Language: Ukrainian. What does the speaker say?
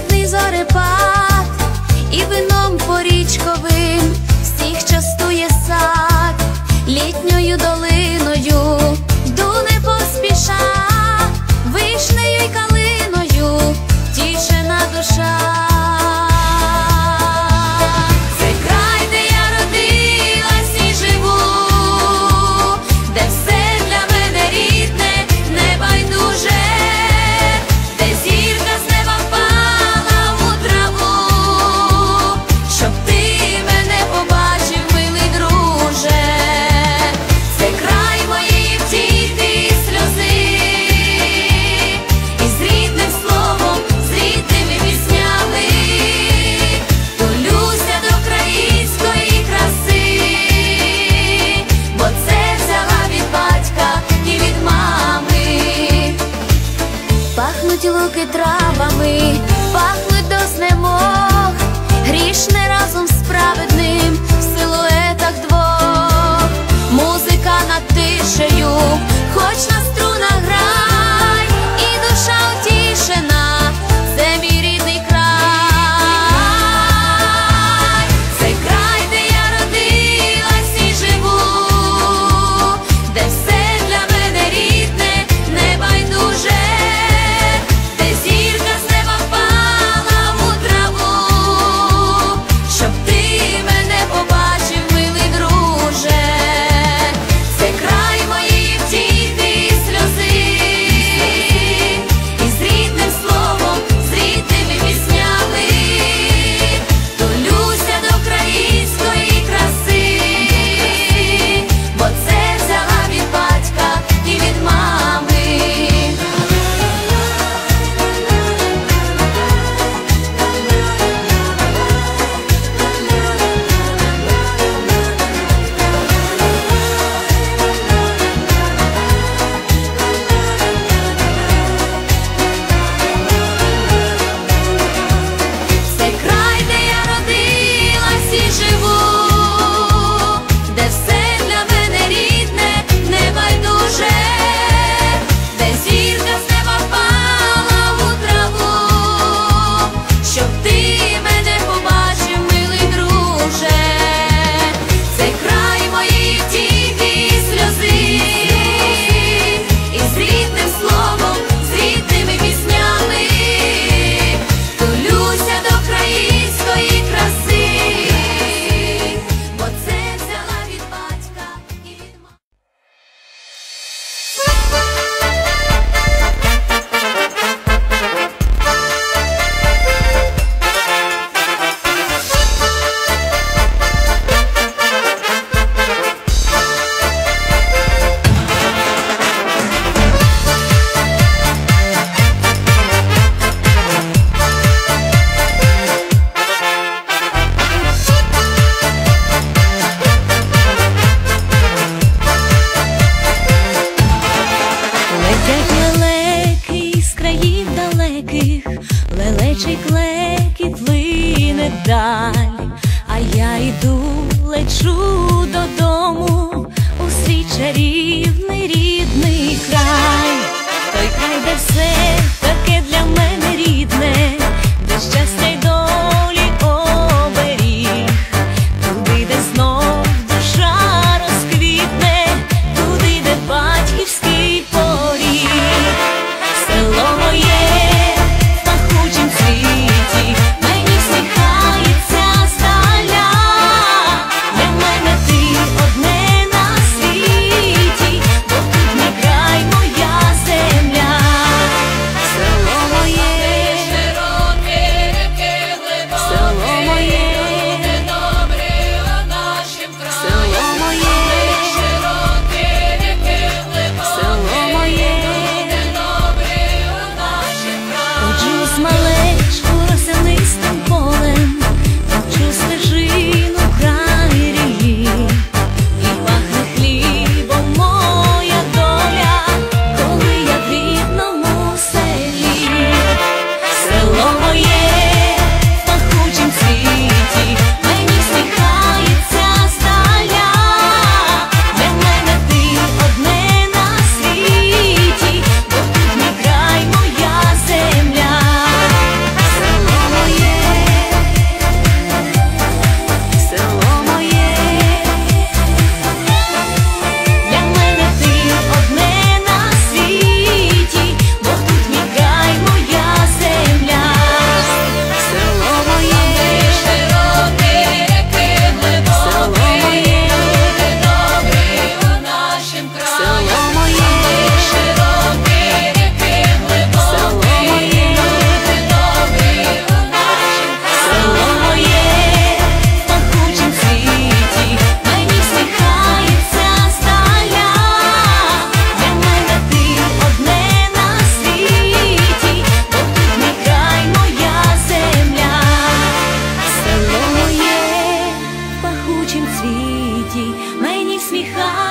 срібний зорепад, і вином порічковим всіх частує сад, літньою долиною йду не поспіша, вишнею й калиною тішена душа. Це край, де я родилась і живу, де все для мене рідне, небайдуже, де зірка з неба впала у траву, щоб ти мене побачив, милий друже. Це край моєї втіхи і сльози, і з рідним словом, з рідними піснями тулюся до української краси, бо це взяла від батька і від мами. Пахнуть луки травами, пахнуть до знемог, грішне разом з праведним в силуетах двох. Музика над тишею, хоч на струнах грай, і душа утішена, це мій рідний край. Це край, де я родилась і живу, де все для мене рідне, небайдуже, де зірка з неба впала у траву, щоб ти мене побачив, милий друже. Це край моєї втіхи і сльози, і з рідним словом, з рідними піснями тулюся до української краси, бо це взяла від батька і від мами. Це край, де я родилась і живу, де все для мене рідне, небайдуже, де зірка з неба впала у траву, щоб ти мене побачив, милий друже. Це край моєї втіхи і сльози, і з рідним словом, з рідними піснями тулюся до української краси, бо це взяла від батька і від мами. Летять лелеки з країв далеких, лелечий клекіт лине вдаль, а я йду, лечу додому у свій чарівний рідний край. Той край, де все таке для мене рідне, де щастя й долі оберіг, туди, де знов душа розквітне, туди, де батьківський поріг. Село моє в пахучім світі, мені всміхається здаля, для мене ти одне на світі. усміхайся.